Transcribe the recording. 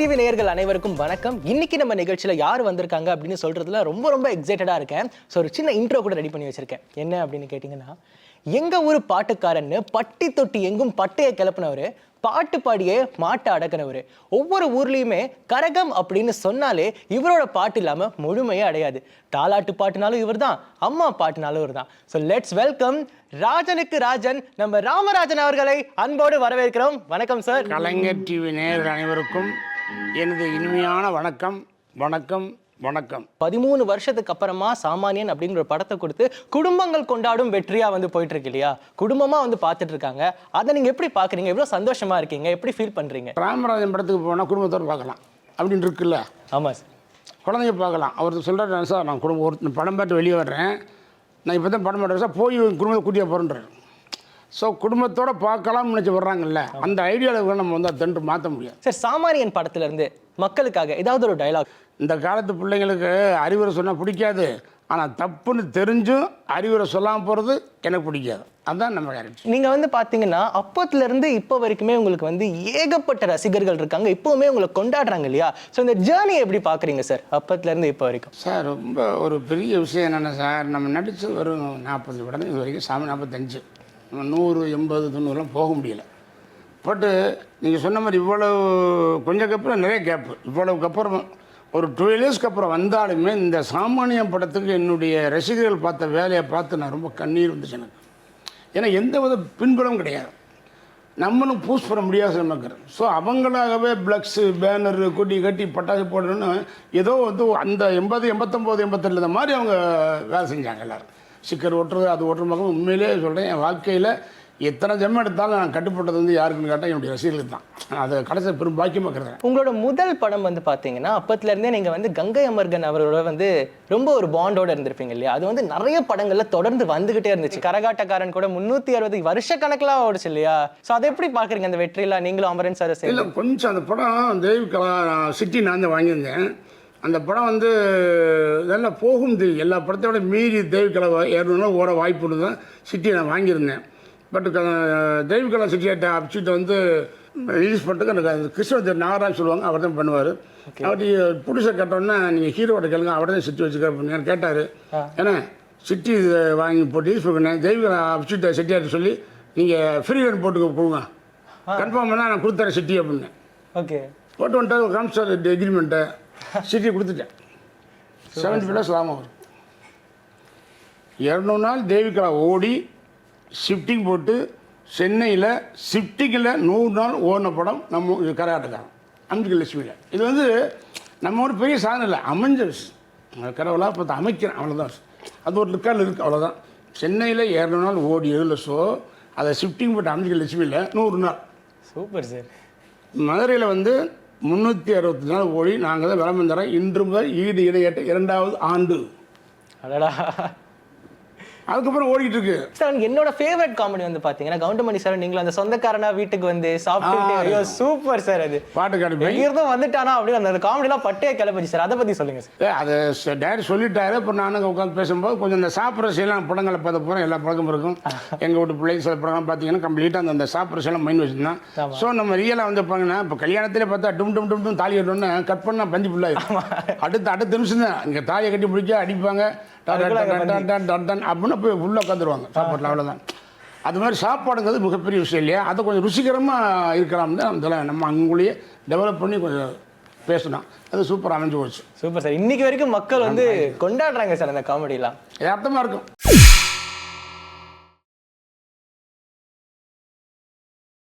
TV நேயர்கள் அனைவருக்கும் வணக்கம். இன்னைக்கு நம்ம நிகழ்ச்சியில யார் வந்திருக்காங்க அப்படின்னு சொல்றதுல ரொம்ப எக்ஸைட்டடா இருக்கேன். ஸோ ஒரு சின்ன இன்ட்ரோ கூட ரெடி பண்ணி வச்சிருக்கேன். என்ன அப்படின்னு கேட்டிங்கன்னா, எங்க ஊர் பாட்டுக்காரன்னு பட்டி தொட்டி எங்கும் பட்டையை கிளப்பினவர், பாட்டு பாடியே மாட்டை அடக்கினவர். ஒவ்வொரு ஊர்லேயுமே கரகம் அப்படின்னு சொன்னாலே இவரோட பாட்டு இல்லாமல் முழுமையே அடையாது. தாலாட்டு பாட்டுனாலும் இவர் தான், அம்மா பாட்டுனாலும் இவர் தான். ஸோ லெட்ஸ் வெல்கம் ராஜனுக்கு ராஜன், நம்ம ராமராஜன் அவர்களை அன்போடு வரவேற்கிறோம். வணக்கம் சார். கலைஞர் டிவி நேயர்கள் அனைவருக்கும் எனது இனிமையான வணக்கம் வணக்கம் வணக்கம். 13 வருஷத்துக்கு அப்புறமா சாமானியன் அப்படிங்கிற ஒரு படத்தை கொடுத்து குடும்பங்கள் கொண்டாடும் வெற்றியா வந்து போயிட்டு இருக்கு இல்லையா? குடும்பமா வந்து பார்த்துட்டு இருக்காங்க. அதை நீங்க எப்படி பாக்குறீங்க? எவ்வளவு சந்தோஷமா இருக்கீங்க? எப்படி ஃபீல் பண்றீங்க? ராமராஜன் படத்துக்கு போனால் குடும்பத்தோடு பார்க்கலாம் அப்படின்னு இருக்குல்ல. ஆமா சார். குழந்தைங்க பார்க்கலாம். அவர் சொல்கிறாரு, சார் நான் ஒரு படம் பார்த்து வெளியே வர்றேன், நான் இப்போ தான் படம் பார்க்குறேன் சார், போய் குடும்பத்தை கூட்டியாக போகிறேன்றார். ஸோ குடும்பத்தோடு பார்க்கலாம்னு நினச்சி வர்றாங்கல்ல, அந்த ஐடியாவில் நம்ம வந்து அதை மாற்ற முடியாது சார். சாமானியன் படத்துலேருந்து மக்களுக்காக ஏதாவது ஒரு டைலாக். இந்த காலத்து பிள்ளைங்களுக்கு அறிவுரை சொன்னால் பிடிக்காது, ஆனால் தப்புன்னு தெரிஞ்சும் அறிவுரை சொல்லாமல் போகிறது எனக்கு பிடிக்காது. அதுதான் நம்ம கேரக்டர். நீங்கள் வந்து பார்த்தீங்கன்னா அப்போத்துலேருந்து இப்போ வரைக்குமே உங்களுக்கு வந்து ஏகப்பட்ட ரசிகர்கள் இருக்காங்க, இப்போவுமே உங்களை கொண்டாடுறாங்க இல்லையா? ஸோ இந்த ஜேர்னியை எப்படி பார்க்குறீங்க சார், அப்போத்துலேருந்து இப்போ வரைக்கும்? சார் ரொம்ப ஒரு பெரிய விஷயம் என்னென்ன சார், நம்ம நடித்து ஒரு 40 படம் இது வரைக்கும், சாமி 45, நம்ம 100, 80, 90 போக முடியல. பட்டு நீங்கள் சொன்ன மாதிரி இவ்வளவு கொஞ்சம் அப்புறம் நிறைய கேப்பு, இவ்வளவுக்கு அப்புறம் ஒரு 12 இயர்ஸ்க்கு அப்புறம் வந்தாலுமே இந்த சாமானியம் படத்துக்கு என்னுடைய ரசிகர்கள் பார்த்த வேலையை பார்த்து நான் ரொம்ப கண்ணீர் வந்துச்சு எனக்கு. ஏன்னா எந்த வித பின்புலம் கிடையாது, நம்மளும் பூஸ் பண்ண முடியாது நமக்கு. ஸோ அவங்களாகவே பிளக்ஸு பேனரு கொட்டி கட்டி பட்டாசு போடணுன்னு ஏதோ வந்து அந்த 80, 89, 82 மாதிரி அவங்க வேலை செஞ்சாங்க எல்லோரும். ஸ்டிக்கர் ஓட்டுறது, அது ஓட்டுற பக்கம் உண்மையிலே சொல்கிறேன், என் வாழ்க்கையில் எத்தனை ஜென்மம் எடுத்தாலும் நான் கட்டுப்பட்டது வந்து யாருக்குன்னு கேட்டால் என்னுடைய ரசிகர்களுக்கு தான். அதை கடைசி பெரும் பாக்கியமாக இருக்கிறேன். உங்களோட முதல் படம் வந்து பார்த்தீங்கன்னா அப்பத்துலேருந்தே நீங்கள் வந்து கங்கை அமர்கன் அவரோட வந்து ரொம்ப ஒரு பாண்டோடு இருந்திருப்பீங்க இல்லையா? அது வந்து நிறைய படங்களில் தொடர்ந்து வந்துகிட்டே இருந்துச்சு. கரகாட்டக்காரன் கூட 360 வருஷ கணக்கெலாம் ஓடிச்சு இல்லையா? ஸோ அதை எப்படி பார்க்குறீங்க அந்த வெற்றியில் நீங்களும் அமரன் சார்? இல்லை கொஞ்சம் அந்த படம் தெய்வகலா சிட்டி நான் தான் வாங்கியிருந்தேன். அந்த படம் வந்து நல்லா போகும், எல்லா படத்தோட மீறி தெய்வகலா ஏறணும்னா ஓட வாய்ப்பு தான் சிட்டி நான் வாங்கியிருந்தேன். பட் தெய்வகலா சிட்டியாட்ட அபிச்சிட்டு வந்து ரிலீஸ் பண்ணுறதுக்கு எனக்கு அந்த கிருஷ்ண நாகராஜ் சொல்லுவாங்க, அவர் தான் பண்ணுவார். அவர் புதுசாக கேட்டோன்னா நீங்கள் ஹீரோட கேளுங்க, அவர் தான் சிட்டி வச்சுக்க கேட்டார். ஏன்னா சிட்டி வாங்கி போட்டு ரிலீஸ் பண்ணுறேன், தெய்வகலா அபிச்சிட்ட செட்டியார்ட்ட சொல்லி நீங்கள் ஃப்ரீ ரன் போட்டு கொடுங்க, கன்ஃபார்ம் பண்ணால் நான் கொடுத்துறேன் சிட்டி அப்படின்னு. ஓகே போட்டு வந்துட்டு கான்ஸ்டர் எக்ரிமெண்ட்டை சிட்டி கொடுத்துட்டேன். 70 + லாபம் வரும். 200 நாள் தெய்வகலா ஓடி ஷிஃப்டிங் போட்டு சென்னையில் ஷிஃப்டிங்கில் 100 நாள் ஓடின படம் நம்ம கரகாட்டக்காரன் அம்பிகை லட்சுமியில். இது வந்து நம்ம ஒரு பெரிய சாதனை இல்லை, அமைஞ்ச கடவுளாக பார்த்து அமைக்கிறேன், அவ்வளோதான். அது ஒரு லிக்கால் இருக்குது, அவ்வளோதான். சென்னையில் 200 நாள் ஓடி எழுத ஷோ, அதை ஷிஃப்டிங் போட்டு அம்பிகை லட்சுமியில் 100 நாள். Super sir. மதுரையில் வந்து 360 நாள் ஓடி நாங்கள் தான் விளம்பரம் தரோம். இன்று முதல் ஈடு இடையேட்ட 2வது ஆண்டு. அடடா. அதுக்கப்புறம் ஓடிட்டு இருக்கு சார். என்னோட ஃபேவரட் காமெடி வந்து பாத்தீங்கன்னா கவுண்டமணி சார் நீங்களும் அந்த சொந்தக்காரனா வீட்டுக்கு வந்து சாப்பிட்டு, ஐயோ சூப்பர் சார். அது பாட்டு காட்டு எங்கிருந்தும் வந்துட்டானா அப்படின்னு அந்த காமெடிலாம் பட்டையே கிளப்பிச்சு சார். அதை பத்தி சொல்லுங்க சார். அது டேரக்ட் சொல்லிட்டாரு. இப்போ நானுங்க உட்காந்து பேசும்போது கொஞ்சம் இந்த சாப்பிட்ற செய்யலாம் படங்களை பார்த்த போகிறோம், எல்லா பழக்கம் இருக்கும். எங்கள் வீட்டு பிள்ளைங்க சில படம் பார்த்தீங்கன்னா கம்ப்ளீட்டாக அந்த சாப்பிட்ற செய்யலாம் மைண்ட் வச்சுருந்தான். ஸோ நம்ம ரியலாக வந்து இருப்பாங்கன்னா இப்போ கல்யாணத்திலே பார்த்தா டும் டும் டும் டும் தாலி கட்டணுன்னு கட் பண்ணால் பந்தி ஃபுல்லாக அடுத்த நிமிஷம் தான் இங்கே தாலியை கட்டி பிடிக்க அடிப்பாங்க அப்படின்னு போய் உள்ளே உட்காந்துருவாங்க சாப்பாட்டில், அவ்வளோதான். அது மாதிரி சாப்பாடுங்கிறது மிகப்பெரிய விஷயம் இல்லையா? அதை கொஞ்சம் ருசிகரமாக இருக்கலாம்னு அதில் நம்ம அங்கேயே டெவலப் பண்ணி கொஞ்சம் பேசணும். அது சூப்பராக அமைஞ்சு போச்சு. Super sir. இன்னைக்கு வரைக்கும் மக்கள் வந்து கொண்டாடுறாங்க சார் அந்த காமெடிலாம். யதார்த்தமாக இருக்கும்.